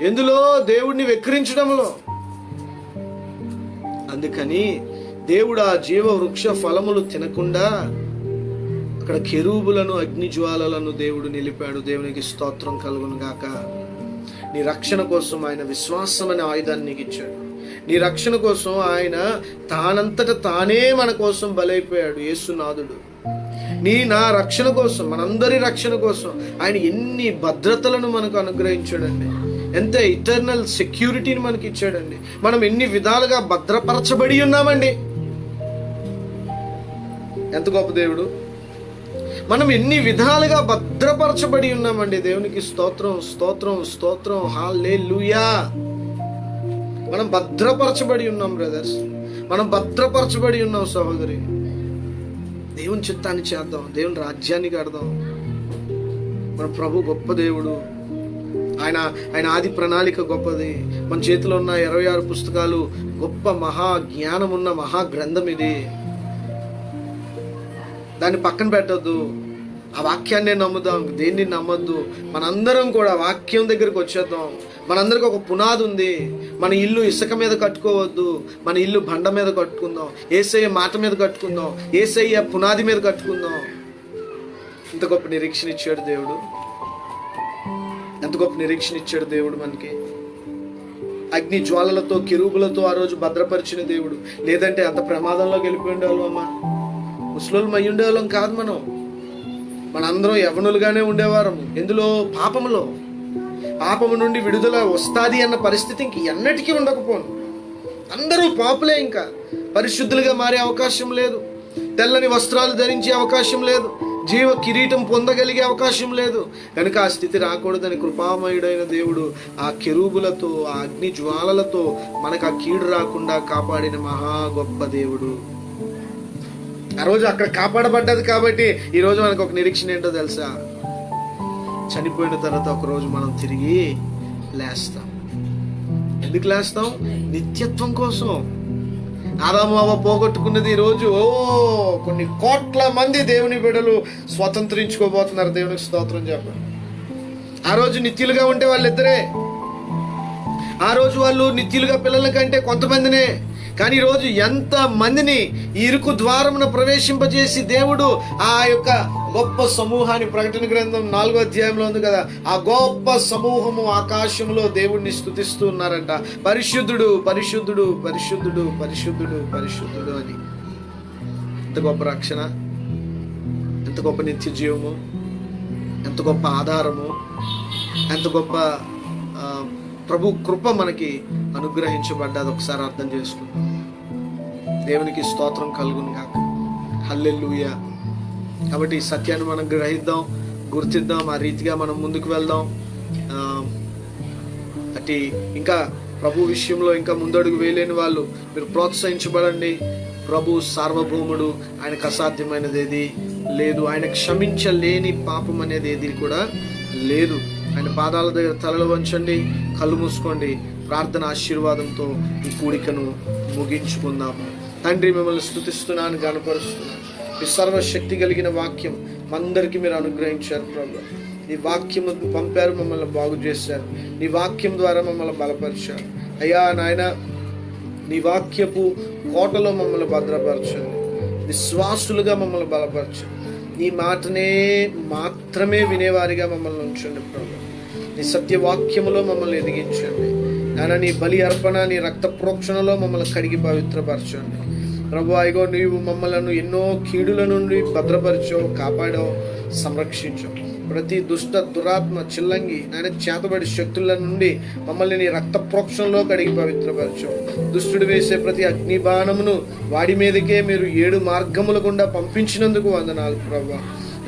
ఎందులో? దేవుడిని వెక్కిరించడంలో. అందుకని దేవుడు ఆ జీవ వృక్ష ఫలములు తినకుండా అక్కడ కెరూబులను అగ్నిజ్వాలలను దేవుడు నిలిపాడు. దేవునికి స్తోత్రం కలుగును గాక. నీ రక్షణ కోసం ఆయన విశ్వాసం అనే ఆయుధాన్ని నీకు ఇచ్చాడు. నీ రక్షణ కోసం ఆయన తానంతట తానే మన కోసం బలైపోయాడు. యేసునాథుడు నా రక్షణ కోసం, మనందరి రక్షణ కోసం ఆయన ఎన్ని భద్రతలను మనకు అనుగ్రహించాడండి. ఎంత ఇటర్నల్ సెక్యూరిటీని మనకి ఇచ్చాడండి. మనం ఎన్ని విధాలుగా భద్రపరచబడి ఉన్నామండి. ఎంత గొప్ప దేవుడు. మనం ఎన్ని విధాలుగా భద్రపరచబడి ఉన్నామండి. దేవునికి స్తోత్రం, స్తోత్రం, స్తోత్రం. హల్లెలూయా. మనం భద్రపరచబడి ఉన్నాం బ్రదర్స్, మనం భద్రపరచబడి ఉన్నాం సహోదరి. దేవుని చిత్తాన్ని చేద్దాం, దేవుని రాజ్యాన్ని కడదాం. మన ప్రభు గొప్ప దేవుడు. ఆయన ఆది ప్రణాళిక గొప్పది. మన చేతిలో ఉన్న 26 పుస్తకాలు గొప్ప మహా జ్ఞానం ఉన్న మహా గ్రంథం ఇది. దాన్ని పక్కన పెట్టద్దు. ఆ వాక్యాన్నే నమ్ముదాం, దేన్ని నమ్మద్దు. మనందరం కూడా వాక్యం దగ్గరికి వచ్చేద్దాం. మనందరికి ఒక పునాది ఉంది. మన ఇల్లు ఇసుక మీద కట్టుకోవద్దు, మన ఇల్లు బండ మీద కట్టుకుందాం. యేసయ్య మాట మీద కట్టుకుందాం, యేసయ్య పునాది మీద కట్టుకుందాం. ఎంత గొప్ప నిరీక్షణ ఇచ్చాడు దేవుడు, ఎంత గొప్ప నిరీక్షణ ఇచ్చాడు దేవుడు మనకి. అగ్ని జ్వాలలతో, కెరూబులతో ఆ రోజు భద్రపరిచిన దేవుడు. లేదంటే అంత ప్రమాదంలోకి వెళ్ళిపోయి ఉండేవాళ్ళం అమ్మా. ముసలోళ్ళం అయ్యి ఉండేవాళ్ళం కాదు. మనందరం యవ్వనులుగానే ఉండేవారము. ఎందులో? పాపములో. పాపము నుండి విడుదల వస్తాది అన్న పరిస్థితి ఇంక ఎన్నటికీ ఉండకపోను. అందరూ పాపులే. ఇంకా పరిశుద్ధులుగా మారే అవకాశం లేదు. తెల్లని వస్త్రాలు ధరించే అవకాశం లేదు. జీవ కిరీటం పొందగలిగే అవకాశం లేదు. కనుక ఆ స్థితి రాకూడదని కృపామయుడైన దేవుడు ఆ కెరూబులతో, ఆ అగ్ని జ్వాలలతో మనకు ఆ కీడు రాకుండా కాపాడిన మహా గొప్ప దేవుడు. ఆ రోజు అక్కడ కాపాడబడ్డది కాబట్టి ఈ రోజు మనకు ఒక నిరీక్షణ ఏంటో తెలుసా? చనిపోయిన తర్వాత ఒక రోజు మనం తిరిగి లేస్తాం. ఎందుకు లేస్తాం? నిత్యత్వం కోసం. ఆదాము అవ్వ పోగొట్టుకున్నది ఈ రోజు కొన్ని కోట్ల మంది దేవుని బిడ్డలు స్వతంత్రించుకోబోతున్నారు. దేవునికి స్తోత్రం చెప్పండి. ఆ రోజు నిత్యులుగా ఉంటే వాళ్ళిద్దరే. ఆ రోజు వాళ్ళు నిత్యులుగా పిల్లల కంటే కొంతమందినే. కానీ ఈరోజు ఎంత మందిని ఇరుకు ద్వారమున ప్రవేశింపజేసి దేవుడు ఆ యొక్క గొప్ప సమూహాన్ని, ప్రకటన గ్రంథం 4వ అధ్యాయంలో ఉంది కదా, ఆ గొప్ప సమూహము ఆకాశంలో దేవుడిని స్తుతిస్తూ ఉన్నారంట. పరిశుద్ధుడు, పరిశుద్ధుడు, పరిశుద్ధుడు, పరిశుద్ధుడు, పరిశుద్ధుడు అని. ఎంత గొప్ప రక్షణ, ఎంత గొప్ప నిత్య జీవము, ఎంత గొప్ప ఆధారము, ఎంత గొప్ప ప్రభు కృప మనకి అనుగ్రహించబడ్డది. ఒకసారి అర్థం చేసుకుందాం. దేవునికి స్తోత్రం కలుగును గాక. హల్లెలూయా. కాబట్టి ఈ సత్యాన్ని మనం గ్రహిద్దాం, గుర్తిద్దాం, ఆ రీతిగా మనం ముందుకు వెళ్దాం. అటు ఇంకా ప్రభు విషయంలో ఇంకా ముందడుగు వేయలేని వాళ్ళు మీరు ప్రోత్సహించబడండి. ప్రభు సార్వభౌముడు, ఆయనకు అసాధ్యమైనది ఏది లేదు. ఆయన క్షమించలేని పాపం అనేది ఏది కూడా లేదు. ఆయన పాదాల దగ్గర తలలు వంచండి, కళ్ళు మూసుకోండి. ప్రార్థన ఆశీర్వాదంతో ఈ కూడికను ముగించుకుందాము. తండ్రి, మిమ్మల్ని స్తుతిస్తున్నాను, గణపరుస్తున్నాను. మీ సర్వశక్తి కలిగిన వాక్యం అందరికీ మీరు అనుగ్రహించారు ప్రభు. నీ వాక్యము పంపారు, మమ్మల్ని బాగు చేశారు. నీ వాక్యం ద్వారా మమ్మల్ని బలపరిచారు. అయ్యా నాయన, నీ వాక్యపు కోటలో మమ్మల్ని భద్రపరచండి. విశ్వాసులుగా మమ్మల్ని బలపరచండి. నీ మాటనే మాత్రమే వినేవారిగా మమ్మల్ని ఉంచండి ప్రభు. నీ సత్యవాక్యములో మమ్మల్ని ఎదిగించండి నాన్న. నీ బలి అర్పణ, నీ రక్త ప్రోక్షణలో మమ్మల్ని కడిగి పవిత్రపరచండి ప్రభు. అయ్యో, నీవు మమ్మల్ని ఎన్నో కీడుల నుండి భద్రపరిచావు, కాపాడావు, సంరక్షించావు. ప్రతి దుష్ట దురాత్మ చిల్లంగి నాయన చేతబడి శక్తుల నుండి మమ్మల్ని నీ రక్త ప్రోక్షణలో కడిగి పవిత్రపరచావు. దుష్టుడు వేసే ప్రతి అగ్నిబాణమును వాడి మీదకే మీరు 7 మార్గముల గుండా పంపించినందుకు వందనాలు ప్రభు.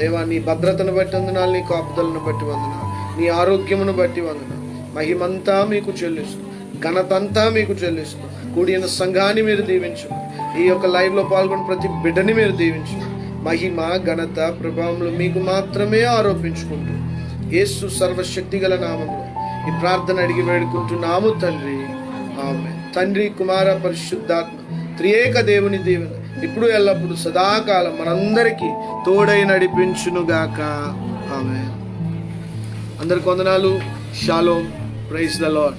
దేవా, నీ భద్రతను బట్టి వందనాలు, నీ కాపుదలను బట్టి వందనాలు, నీ ఆరోగ్యమును బట్టి వందనాలు. మహిమంతా మీకు చెల్లిస్తూ, ఘనతంతా మీకు చెల్లిస్తూ, కూడిన సంఘాన్ని మీరు దీవించండి. ఈ యొక్క లైవ్లో పాల్గొన్న ప్రతి బిడ్డని మీరు దీవించండి. మహిమ, ఘనత, ప్రభావములు మీకు మాత్రమే ఆరోపించుకుంటూ యేసు సర్వశక్తి గల నామంలో ఈ ప్రార్థన అడిగి వేడుకుంటున్నాము తండ్రి, ఆమేన్. తండ్రి, కుమార, పరిశుద్ధాత్మ త్రియేక దేవుని దీవెన ఇప్పుడు ఎల్లప్పుడు సదాకాలం మనందరికీ తోడై నడిపించునుగాక. ఆమేన్. అందరికి వందనాలు. షాలోమ్. Praise the lord.